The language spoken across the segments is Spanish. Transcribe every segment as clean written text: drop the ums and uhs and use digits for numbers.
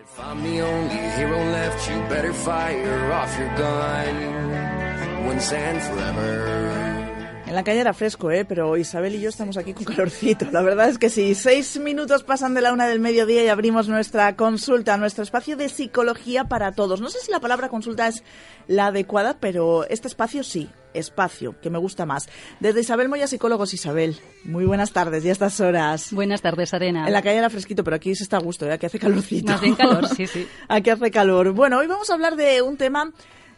If I'm the only hero left, you better fire off your gun once and forever. En la calle era fresco, pero Isabel y yo estamos aquí con calorcito. La verdad es que sí. 6 minutos pasan de la 1 del mediodía y abrimos nuestra consulta, nuestro espacio de psicología para todos. No sé si la palabra consulta es la adecuada, pero este espacio sí. Espacio, que me gusta más. Desde Isabel Moya, psicólogos. Isabel, muy buenas tardes y a estas horas. Buenas tardes, Arena. En la calle era fresquito, pero aquí se está a gusto, aquí hace calorcito. Más bien calor, sí, sí. Aquí hace calor. Bueno, hoy vamos a hablar de un tema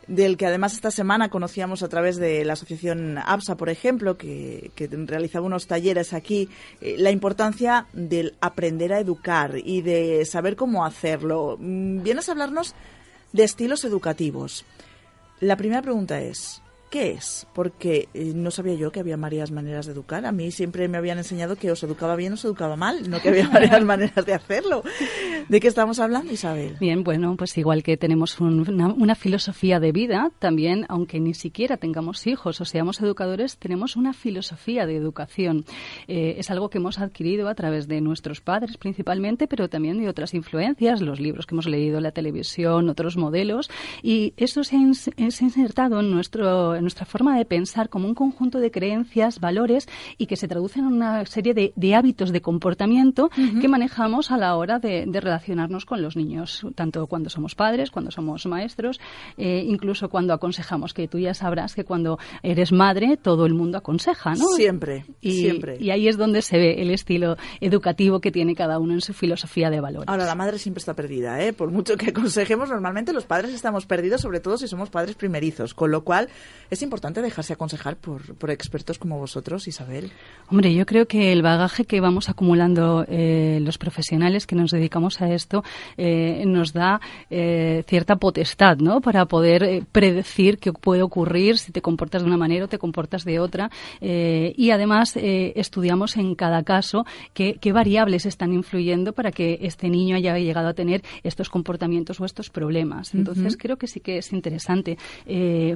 del que además esta semana conocíamos a través de la asociación APSA, por ejemplo, que realizaba unos talleres aquí, la importancia del aprender a educar y de saber cómo hacerlo. Vienes a hablarnos de estilos educativos. La primera pregunta es, ¿qué es? Porque no sabía yo que había varias maneras de educar. A mí siempre me habían enseñado que o se educaba bien o se educaba mal, no que había varias maneras de hacerlo. ¿De qué estamos hablando, Isabel? Bien, bueno, pues igual que tenemos una filosofía de vida, también, aunque ni siquiera tengamos hijos o seamos educadores, tenemos una filosofía de educación. Es algo que hemos adquirido a través de nuestros padres principalmente, pero también de otras influencias, los libros que hemos leído, la televisión, otros modelos, y eso se ha insertado en nuestra forma de pensar como un conjunto de creencias, valores, y que se traducen en una serie de hábitos de comportamiento que manejamos a la hora de relacionarnos con los niños, tanto cuando somos padres, cuando somos maestros, incluso cuando aconsejamos, que tú ya sabrás que cuando eres madre todo el mundo aconseja, ¿no? Siempre. Y ahí es donde se ve el estilo educativo que tiene cada uno en su filosofía de valores. Ahora, la madre siempre está perdida, por mucho que aconsejemos, normalmente los padres estamos perdidos, sobre todo si somos padres primerizos, con lo cual es importante dejarse aconsejar por expertos como vosotros, Isabel. Hombre, yo creo que el bagaje que vamos acumulando los profesionales que nos dedicamos a esto nos da cierta potestad, ¿no? Para poder predecir qué puede ocurrir si te comportas de una manera o te comportas de otra, y además estudiamos en cada caso qué variables están influyendo para que este niño haya llegado a tener estos comportamientos o estos problemas. Entonces creo que sí que es interesante,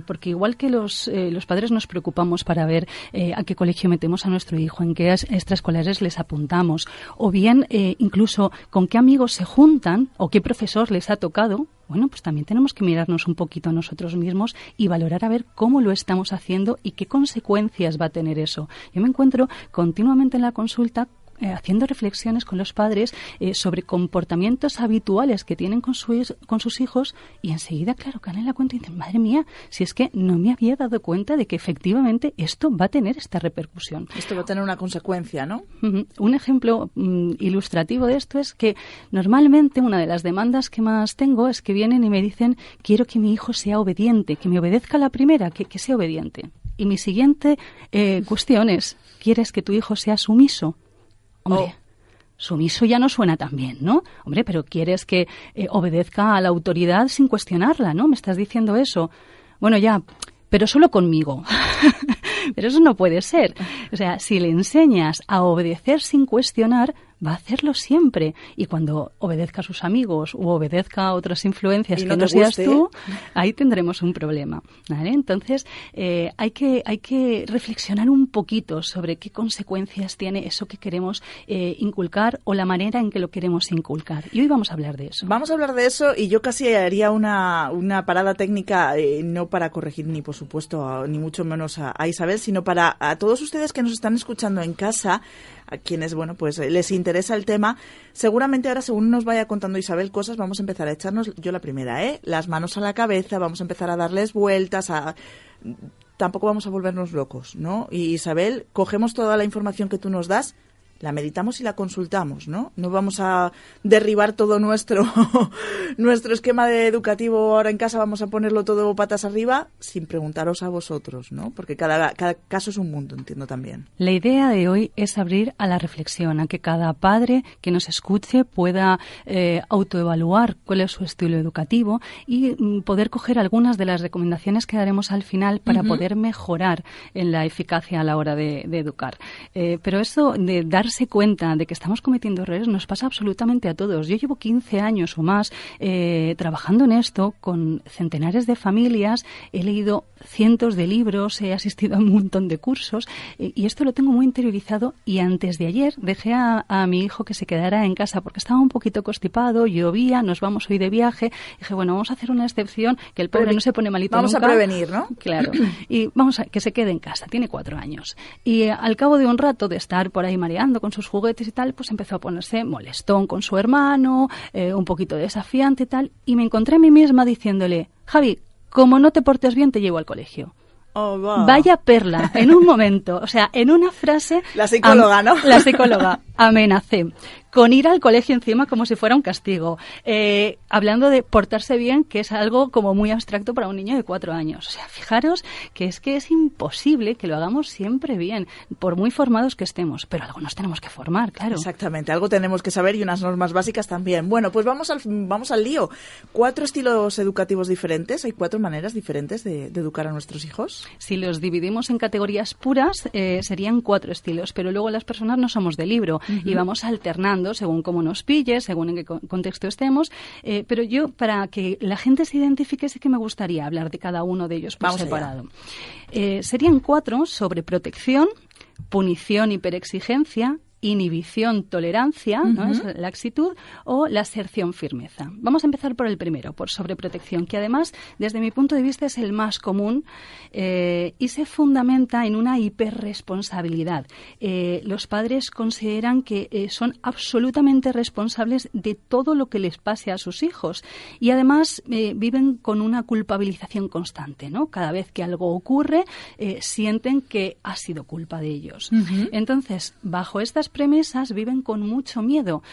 porque igual que los padres nos preocupamos para ver a qué colegio metemos a nuestro hijo, en qué extraescolares les apuntamos, o bien incluso con qué amigos se juntan o qué profesor les ha tocado, bueno, pues también tenemos que mirarnos un poquito a nosotros mismos y valorar a ver cómo lo estamos haciendo y qué consecuencias va a tener eso. Yo me encuentro continuamente en la consulta haciendo reflexiones con los padres sobre comportamientos habituales que tienen con sus hijos, y enseguida, claro, caen en la cuenta y dicen, madre mía, si es que no me había dado cuenta de que efectivamente esto va a tener esta repercusión. Esto va a tener una consecuencia, ¿no? Un ejemplo ilustrativo de esto es que normalmente una de las demandas que más tengo es que vienen y me dicen, quiero que mi hijo sea obediente, que me obedezca a la primera, que sea obediente. Y mi siguiente cuestión es, ¿quieres que tu hijo sea sumiso? Hombre, sumiso ya no suena tan bien, ¿no? Hombre, pero quieres que obedezca a la autoridad sin cuestionarla, ¿no? Me estás diciendo eso. Bueno, ya, pero solo conmigo. Pero eso no puede ser. O sea, si le enseñas a obedecer sin cuestionar, va a hacerlo siempre. Y cuando obedezca a sus amigos o obedezca a otras influencias que no seas tú, ahí tendremos un problema, ¿vale? Entonces, hay que reflexionar un poquito sobre qué consecuencias tiene eso que queremos inculcar o la manera en que lo queremos inculcar. Y hoy vamos a hablar de eso. Vamos a hablar de eso, y yo casi haría una parada técnica, no para corregir ni, por supuesto, ni mucho menos a Isabel, sino para a todos ustedes que nos están escuchando en casa, a quienes, bueno, pues les interesa el tema. Seguramente ahora, según nos vaya contando Isabel cosas, vamos a empezar a echarnos, yo la primera, las manos a la cabeza, vamos a empezar a darles vueltas, tampoco vamos a volvernos locos, ¿no? Y Isabel, cogemos toda la información que tú nos das, la meditamos y la consultamos, ¿no? No vamos a derribar todo nuestro esquema educativo ahora en casa, vamos a ponerlo todo patas arriba sin preguntaros a vosotros, ¿no? Porque cada caso es un mundo, entiendo también. La idea de hoy es abrir a la reflexión, a que cada padre que nos escuche pueda autoevaluar cuál es su estilo educativo y poder coger algunas de las recomendaciones que daremos al final para poder mejorar en la eficacia a la hora de educar. Pero eso de darse darse cuenta de que estamos cometiendo errores nos pasa absolutamente a todos. Yo llevo 15 años o más trabajando en esto con centenares de familias, he leído cientos de libros, he asistido a un montón de cursos y esto lo tengo muy interiorizado. Y antes de ayer dejé a mi hijo que se quedara en casa porque estaba un poquito constipado, llovía, nos vamos hoy de viaje. Dije, bueno, vamos a hacer una excepción, que el pobre no se pone malito vamos nunca. A prevenir, ¿no? Claro. Y vamos a que se quede en casa, tiene 4 años. Y al cabo de un rato de estar por ahí mareando con sus juguetes y tal, pues empezó a ponerse molestón con su hermano, un poquito desafiante y tal, y me encontré a mí misma diciéndole, Javi, como no te portes bien, te llevo al colegio. Oh, wow. Vaya perla, en un momento, o sea, en una frase... La psicóloga, ¿no? La psicóloga, amenacé con ir al colegio encima como si fuera un castigo. Hablando de portarse bien, que es algo como muy abstracto para un niño de 4 años. O sea, fijaros que es imposible que lo hagamos siempre bien, por muy formados que estemos. Pero algo nos tenemos que formar, claro. Exactamente, algo tenemos que saber y unas normas básicas también. Bueno, pues vamos al lío. 4 estilos educativos diferentes, hay 4 maneras diferentes de educar a nuestros hijos. Si los dividimos en categorías puras, serían 4 estilos, pero luego las personas no somos de libro y vamos alternando según cómo nos pille, según en qué contexto estemos, pero yo, para que la gente se identifique, sí que me gustaría hablar de cada uno de ellos por separado. Serían 4 sobre protección, punición, hiperexigencia, inhibición, tolerancia, ¿no? Es la laxitud, o la aserción, firmeza. Vamos a empezar por el primero, por sobreprotección, que además, desde mi punto de vista, es el más común y se fundamenta en una hiperresponsabilidad. Los padres consideran que son absolutamente responsables de todo lo que les pase a sus hijos y además viven con una culpabilización constante, ¿no? Cada vez que algo ocurre, sienten que ha sido culpa de ellos. Entonces, bajo estas premisas viven con mucho miedo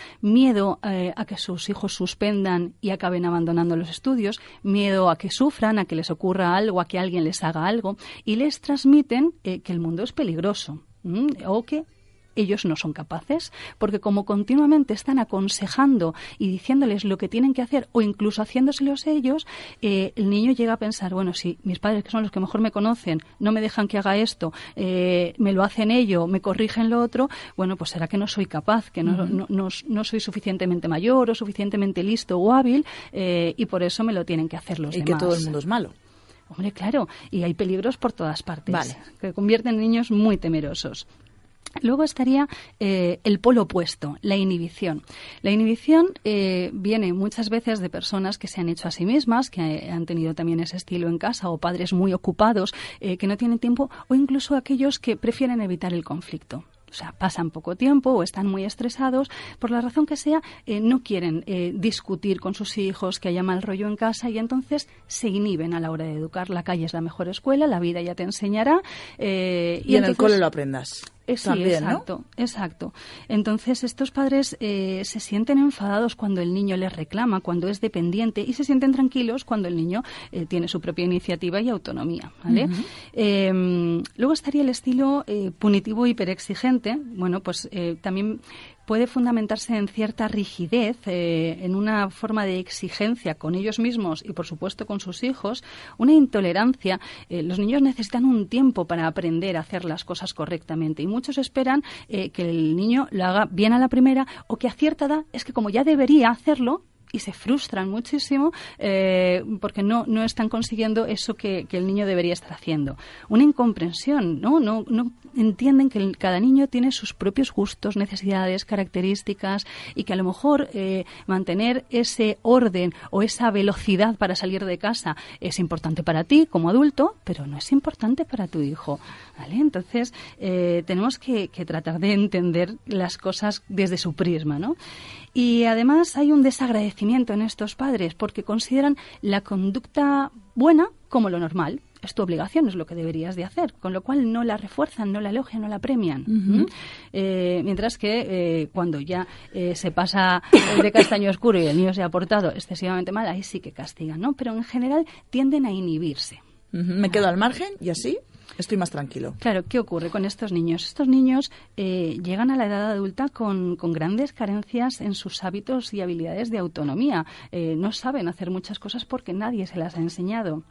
a que sus hijos suspendan y acaben abandonando los estudios, miedo a que sufran, a que les ocurra algo, a que alguien les haga algo, y les transmiten que el mundo es peligroso o que ellos no son capaces, porque como continuamente están aconsejando y diciéndoles lo que tienen que hacer o incluso haciéndoselos ellos, el niño llega a pensar, bueno, si mis padres, que son los que mejor me conocen, no me dejan que haga esto, me lo hacen ellos, me corrigen lo otro, bueno, pues será que no soy capaz, que no soy suficientemente mayor o suficientemente listo o hábil y por eso me lo tienen que hacer los demás. Y que todo el mundo es malo. Hombre, claro, y hay peligros por todas partes, vale, que convierten en niños muy temerosos. Luego estaría el polo opuesto, la inhibición. La inhibición viene muchas veces de personas que se han hecho a sí mismas, que han tenido también ese estilo en casa, o padres muy ocupados que no tienen tiempo, o incluso aquellos que prefieren evitar el conflicto. O sea, pasan poco tiempo o están muy estresados, por la razón que sea, no quieren discutir con sus hijos, que haya mal rollo en casa, y entonces se inhiben a la hora de educar. La calle es la mejor escuela, la vida ya te enseñará. Y en el cole lo aprendas. Sí, también, exacto, ¿no? Exacto. Entonces, estos padres se sienten enfadados cuando el niño les reclama, cuando es dependiente, y se sienten tranquilos cuando el niño tiene su propia iniciativa y autonomía, ¿vale? Luego estaría el estilo punitivo hiperexigente. Bueno, pues también puede fundamentarse en cierta rigidez, en una forma de exigencia con ellos mismos y, por supuesto, con sus hijos, una intolerancia. Los niños necesitan un tiempo para aprender a hacer las cosas correctamente y muchos esperan que el niño lo haga bien a la primera o que a cierta edad es que como ya debería hacerlo, y se frustran muchísimo porque no están consiguiendo eso que el niño debería estar haciendo. Una incomprensión, ¿no? No entienden que cada niño tiene sus propios gustos, necesidades, características y que a lo mejor mantener ese orden o esa velocidad para salir de casa es importante para ti como adulto, pero no es importante para tu hijo, ¿vale? Entonces tenemos que tratar de entender las cosas desde su prisma, ¿no? Y además hay un desagradecimiento en estos padres porque consideran la conducta buena como lo normal. Es tu obligación, es lo que deberías de hacer, con lo cual no la refuerzan, no la elogian, no la premian. Mientras que cuando ya se pasa de castaño oscuro y el niño se ha portado excesivamente mal, ahí sí que castigan, ¿no? Pero en general tienden a inhibirse. Me quedo al margen y así. Estoy más tranquilo. Claro, ¿qué ocurre con estos niños? Estos niños llegan a la edad adulta con grandes carencias en sus hábitos y habilidades de autonomía. No saben hacer muchas cosas porque nadie se las ha enseñado.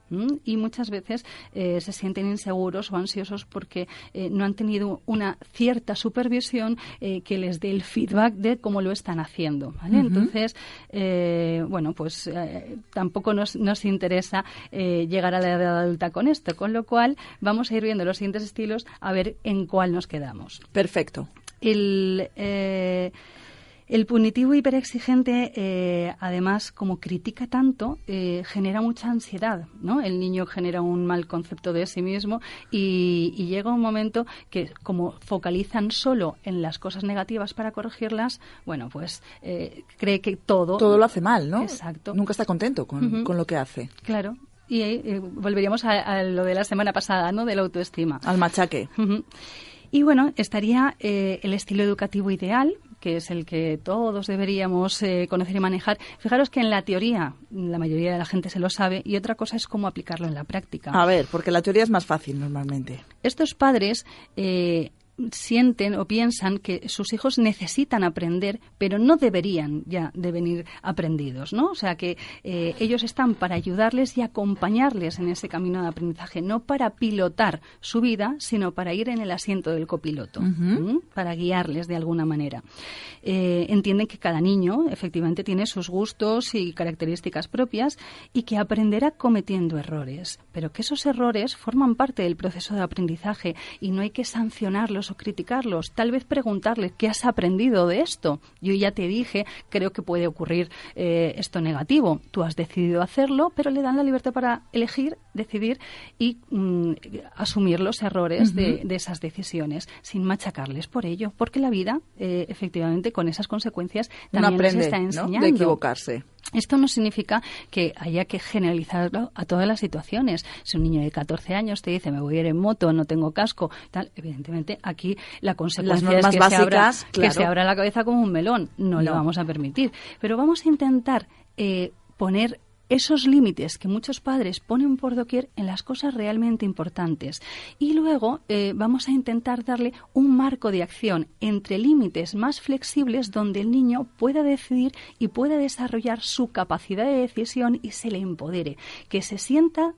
Y muchas veces se sienten inseguros o ansiosos porque no han tenido una cierta supervisión que les dé el feedback de cómo lo están haciendo, ¿vale? Entonces, pues tampoco nos interesa llegar a la edad adulta con esto, con lo cual vamos a ir viendo los siguientes estilos a ver en cuál nos quedamos. Perfecto. El punitivo hiperexigente, además, como critica tanto, genera mucha ansiedad, ¿no? El niño genera un mal concepto de sí mismo y llega un momento que, como focalizan solo en las cosas negativas para corregirlas, cree que todo lo hace mal, ¿no? Exacto. Nunca está contento con lo que hace. Claro. Y volveríamos a lo de la semana pasada, ¿no? De la autoestima. Al machaque. Y bueno, estaría el estilo educativo ideal, que es el que todos deberíamos conocer y manejar. Fijaros que en la teoría la mayoría de la gente se lo sabe y otra cosa es cómo aplicarlo en la práctica. A ver, porque la teoría es más fácil normalmente. Estos padres sienten o piensan que sus hijos necesitan aprender, pero no deberían ya de venir aprendidos, ¿no? O sea, que ellos están para ayudarles y acompañarles en ese camino de aprendizaje, no para pilotar su vida, sino para ir en el asiento del copiloto, para guiarles de alguna manera. Entienden que cada niño efectivamente tiene sus gustos y características propias y que aprenderá cometiendo errores, pero que esos errores forman parte del proceso de aprendizaje y no hay que sancionarlos o criticarlos, tal vez preguntarles ¿qué has aprendido de esto? Yo ya te dije, creo que puede ocurrir esto negativo. Tú has decidido hacerlo, pero le dan la libertad para elegir, decidir y asumir los errores de esas decisiones, sin machacarles por ello, porque la vida, efectivamente, con esas consecuencias también aprende, les está enseñando, ¿no? De equivocarse. Esto no significa que haya que generalizarlo a todas las situaciones. Si un niño de 14 años te dice me voy a ir en moto, no tengo casco, tal, evidentemente aquí la consecuencia es que se abra la cabeza como un melón. No le vamos a permitir. Pero vamos a intentar poner esos límites que muchos padres ponen por doquier en las cosas realmente importantes. Y luego vamos a intentar darle un marco de acción entre límites más flexibles donde el niño pueda decidir y pueda desarrollar su capacidad de decisión y se le empodere, que se sienta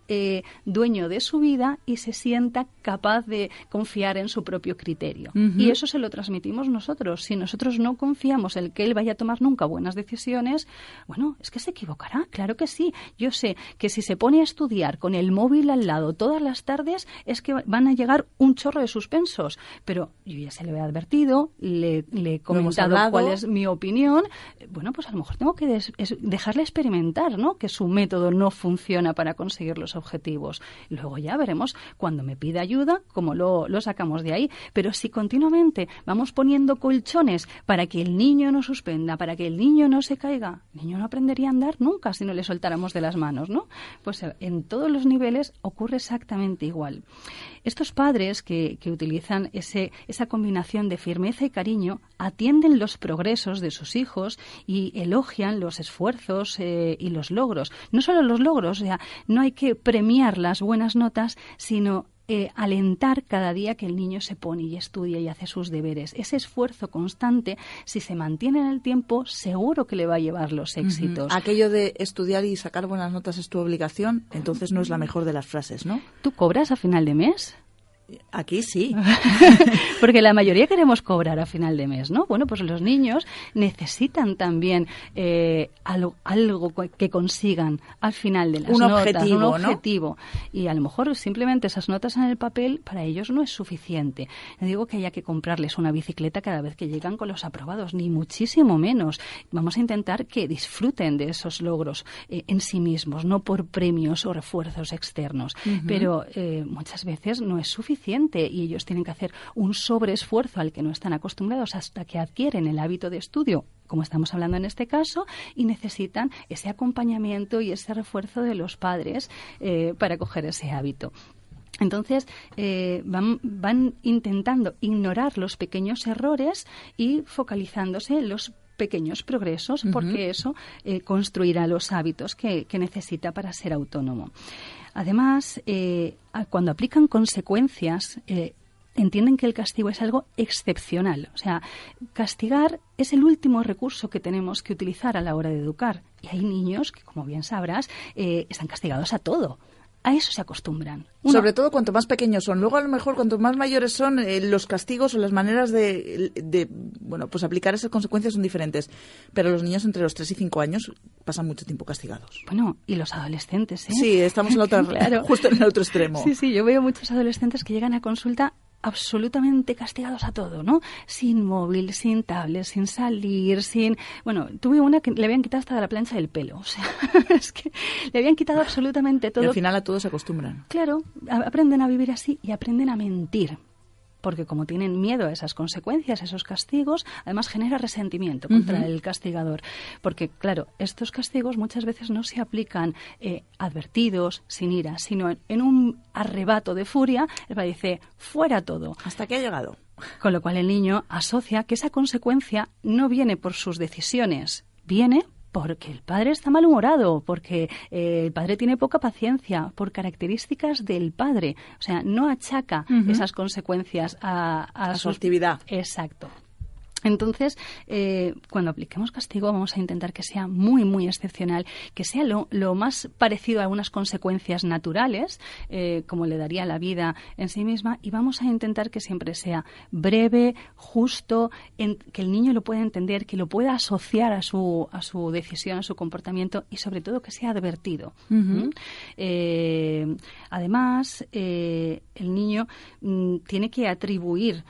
dueño de su vida y se sienta capaz de confiar en su propio criterio. Y eso se lo transmitimos nosotros. Si nosotros no confiamos en que él vaya a tomar nunca buenas decisiones, bueno, es que se equivocará, claro que sí. Yo sé que si se pone a estudiar con el móvil al lado todas las tardes es que van a llegar un chorro de suspensos, pero yo ya se le he advertido, le he comentado cuál es mi opinión. Bueno, pues a lo mejor tengo que dejarle experimentar, ¿no? Que su método no funciona para conseguir los objetivos. Luego ya veremos cuando me pida ayuda cómo lo sacamos de ahí. Pero si continuamente vamos poniendo colchones para que el niño no suspenda, para que el niño no se caiga, el niño no aprendería a andar nunca si no le soltáramos de las manos, ¿no? Pues en todos los niveles ocurre exactamente igual. Estos padres que utilizan esa combinación de firmeza y cariño atienden los progresos de sus hijos y elogian los esfuerzos y los logros. No solo los logros, o sea, no hay que premiar las buenas notas, sino alentar cada día que el niño se pone y estudia y hace sus deberes. Ese esfuerzo constante, si se mantiene en el tiempo, seguro que le va a llevar los éxitos. Aquello de estudiar y sacar buenas notas es tu obligación, entonces no es la mejor de las frases, ¿no? ¿Tú cobras a final de mes? Aquí sí. Porque la mayoría queremos cobrar a final de mes, ¿no? Bueno, pues los niños necesitan también algo que consigan al final de las notas. Un objetivo. ¿No? Y a lo mejor simplemente esas notas en el papel para ellos no es suficiente. No digo que haya que comprarles una bicicleta cada vez que llegan con los aprobados, ni muchísimo menos. Vamos a intentar que disfruten de esos logros en sí mismos, no por premios o refuerzos externos. Pero muchas veces no es suficiente y ellos tienen que hacer un sobreesfuerzo al que no están acostumbrados hasta que adquieren el hábito de estudio, como estamos hablando en este caso, y necesitan ese acompañamiento y ese refuerzo de los padres para coger ese hábito. Entonces, van intentando ignorar los pequeños errores y focalizándose en los pequeños progresos, porque eso construirá los hábitos que necesita para ser autónomo. Además, cuando aplican consecuencias, entienden que el castigo es algo excepcional. O sea, castigar es el último recurso que tenemos que utilizar a la hora de educar. Y hay niños que, como bien sabrás, están castigados a todo. A eso se acostumbran. Sobre todo cuanto más pequeños son. Luego, a lo mejor, cuanto más mayores son, los castigos o las maneras de pues aplicar esas consecuencias son diferentes. Pero los niños entre los 3 y 5 años pasan mucho tiempo castigados. Bueno, y los adolescentes, ¿eh? Sí, estamos en la otra, claro. Justo en el otro extremo. Sí, yo veo muchos adolescentes que llegan a consulta absolutamente castigados a todo, ¿no? Sin móvil, sin tablet, sin salir, sin... Bueno, tuve una que le habían quitado hasta la plancha del pelo. O sea, es que le habían quitado absolutamente todo. Y al final a todos se acostumbran. Claro, aprenden a vivir así y aprenden a mentir. Porque como tienen miedo a esas consecuencias, a esos castigos, además genera resentimiento contra el castigador. Porque, claro, estos castigos muchas veces no se aplican advertidos, sin ira, sino en un arrebato de furia, el padre dice, fuera todo. ¿Hasta qué ha llegado? Con lo cual el niño asocia que esa consecuencia no viene por sus decisiones, viene porque el padre está malhumorado, porque el padre tiene poca paciencia, por características del padre. O sea, no achaca esas consecuencias a su actividad. Exacto. Entonces, cuando apliquemos castigo vamos a intentar que sea muy, muy excepcional, que sea lo más parecido a unas consecuencias naturales, como le daría la vida en sí misma, y vamos a intentar que siempre sea breve, justo, que el niño lo pueda entender, que lo pueda asociar a su decisión, a su comportamiento, y sobre todo que sea advertido. Además, el niño tiene que atribuir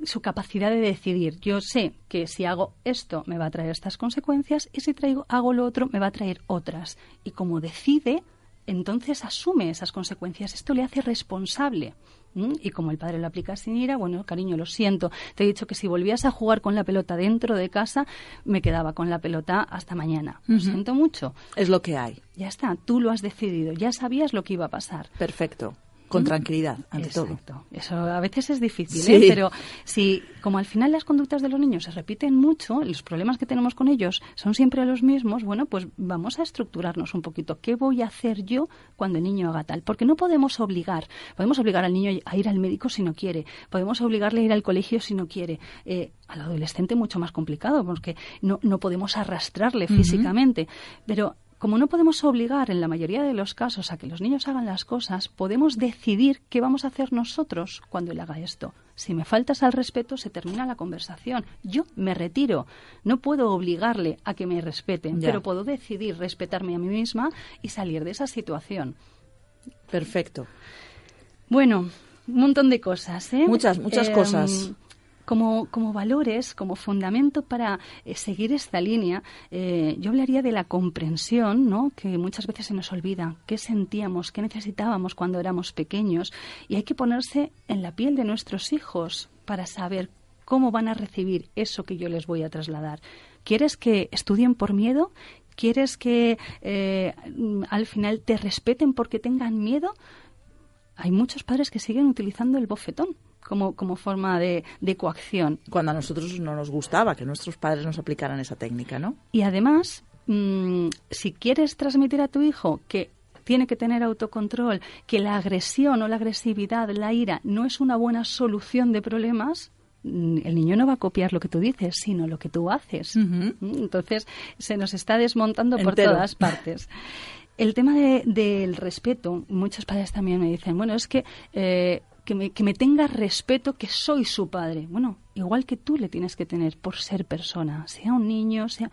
su capacidad de decidir. Yo sé que si hago esto me va a traer estas consecuencias y si hago lo otro me va a traer otras. Y como decide, entonces asume esas consecuencias. Esto le hace responsable. Y como el padre lo aplica sin ira, bueno, cariño, lo siento. Te he dicho que si volvías a jugar con la pelota dentro de casa, me quedaba con la pelota hasta mañana. Lo siento mucho. Es lo que hay. Ya está, tú lo has decidido. Ya sabías lo que iba a pasar. Perfecto. Con tranquilidad, ante Exacto. todo. Eso a veces es difícil, sí. Pero si, como al final las conductas de los niños se repiten mucho, los problemas que tenemos con ellos son siempre los mismos, bueno, pues vamos a estructurarnos un poquito. ¿Qué voy a hacer yo cuando el niño haga tal? Porque no podemos obligar. Podemos obligar al niño a ir al médico si no quiere. Podemos obligarle a ir al colegio si no quiere. Al adolescente mucho más complicado, porque no podemos arrastrarle físicamente. Pero como no podemos obligar en la mayoría de los casos a que los niños hagan las cosas, podemos decidir qué vamos a hacer nosotros cuando él haga esto. Si me faltas al respeto, se termina la conversación. Yo me retiro. No puedo obligarle a que me respeten, pero puedo decidir respetarme a mí misma y salir de esa situación. Perfecto. Bueno, un montón de cosas, ¿eh? Muchas cosas. Como valores, como fundamento para seguir esta línea, yo hablaría de la comprensión, ¿no? Que muchas veces se nos olvida. ¿Qué sentíamos? ¿Qué necesitábamos cuando éramos pequeños? Y hay que ponerse en la piel de nuestros hijos para saber cómo van a recibir eso que yo les voy a trasladar. ¿Quieres que estudien por miedo? ¿Quieres que al final te respeten porque tengan miedo? Hay muchos padres que siguen utilizando el bofetón como forma de coacción. Cuando a nosotros no nos gustaba que nuestros padres nos aplicaran esa técnica, ¿no? Y además, si quieres transmitir a tu hijo que tiene que tener autocontrol, que la agresión o la agresividad, la ira, no es una buena solución de problemas, el niño no va a copiar lo que tú dices, sino lo que tú haces. Entonces, se nos está desmontando por todas partes. El tema del respeto, muchos padres también me dicen, bueno, es que me tenga respeto, que soy su padre. Bueno, igual que tú le tienes que tener por ser persona, sea un niño, sea...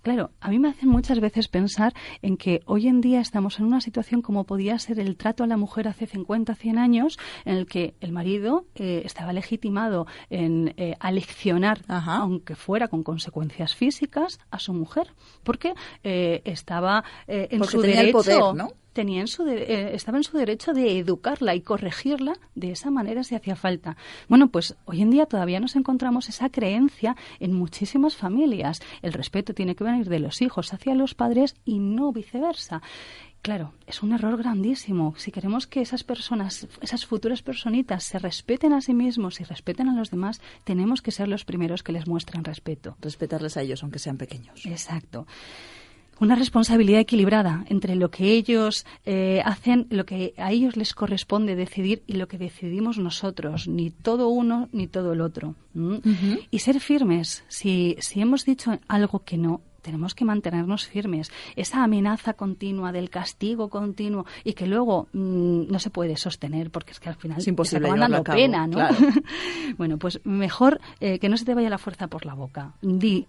Claro, a mí me hacen muchas veces pensar en que hoy en día estamos en una situación como podía ser el trato a la mujer hace 50, 100 años, en el que el marido estaba legitimado en aleccionar, aunque fuera con consecuencias físicas, a su mujer, porque estaba en porque su tenía derecho... el poder, ¿no? estaba en su derecho de educarla y corregirla de esa manera si hacía falta. Bueno, pues hoy en día todavía nos encontramos esa creencia en muchísimas familias. El respeto tiene que venir de los hijos hacia los padres y no viceversa. Claro, es un error grandísimo. Si queremos que esas personas, esas futuras personitas, se respeten a sí mismos y respeten a los demás, tenemos que ser los primeros que les muestren respeto. Respetarles a ellos, aunque sean pequeños. Exacto. Una responsabilidad equilibrada entre lo que ellos hacen, lo que a ellos les corresponde decidir y lo que decidimos nosotros, ni todo uno ni todo el otro. Y ser firmes. Si hemos dicho algo que no, tenemos que mantenernos firmes. Esa amenaza continua del castigo continuo y que luego no se puede sostener porque es que al final es imposible, te acaban dando pena, ¿no? Claro. Bueno, pues mejor que no se te vaya la fuerza por la boca. Di,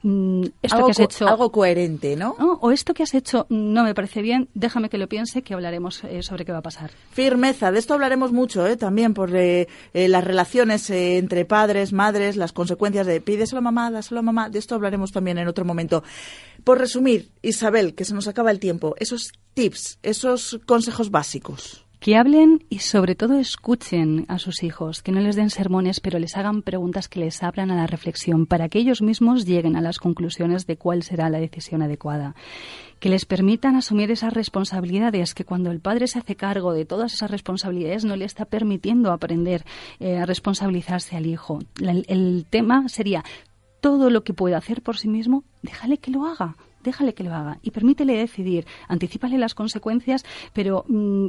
esto algo que has hecho... Algo coherente, ¿no? O esto que has hecho no me parece bien, déjame que lo piense, que hablaremos sobre qué va a pasar. Firmeza, de esto hablaremos mucho, también por las relaciones entre padres, madres, las consecuencias de pídeselo a mamá, dáselo a mamá, de esto hablaremos también en otro momento. Por resumir, Isabel, que se nos acaba el tiempo, esos tips, esos consejos básicos. Que hablen y sobre todo escuchen a sus hijos, que no les den sermones, pero les hagan preguntas que les abran a la reflexión para que ellos mismos lleguen a las conclusiones de cuál será la decisión adecuada. Que les permitan asumir esas responsabilidades, que cuando el padre se hace cargo de todas esas responsabilidades no le está permitiendo aprender a responsabilizarse al hijo. El tema sería todo lo que pueda hacer por sí mismo, déjale que lo haga y permítele decidir, anticípale las consecuencias, pero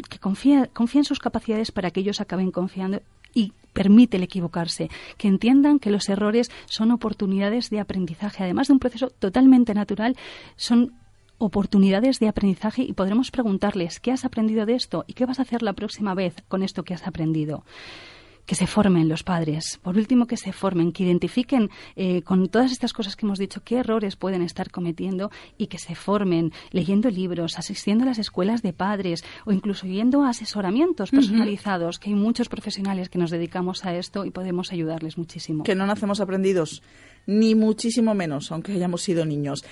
que confía en sus capacidades para que ellos acaben confiando y permítele equivocarse, que entiendan que los errores son oportunidades de aprendizaje, además de un proceso totalmente natural, son oportunidades de aprendizaje y podremos preguntarles ¿qué has aprendido de esto? ¿Y qué vas a hacer la próxima vez con esto que has aprendido? Que se formen los padres, por último que se formen, que identifiquen con todas estas cosas que hemos dicho qué errores pueden estar cometiendo y que se formen leyendo libros, asistiendo a las escuelas de padres o incluso yendo a asesoramientos personalizados, que hay muchos profesionales que nos dedicamos a esto y podemos ayudarles muchísimo. Que no nacemos aprendidos, ni muchísimo menos, aunque hayamos sido niños.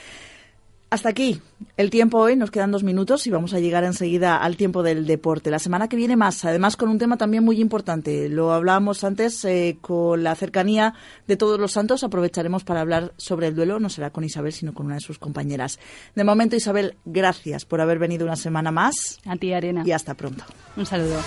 Hasta aquí el tiempo hoy, nos quedan 2 minutos y vamos a llegar enseguida al tiempo del deporte. La semana que viene más, además con un tema también muy importante. Lo hablábamos antes con la cercanía de Todos los Santos, aprovecharemos para hablar sobre el duelo, no será con Isabel sino con una de sus compañeras. De momento, Isabel, gracias por haber venido una semana más. A ti, Arena. Y hasta pronto. Un saludo.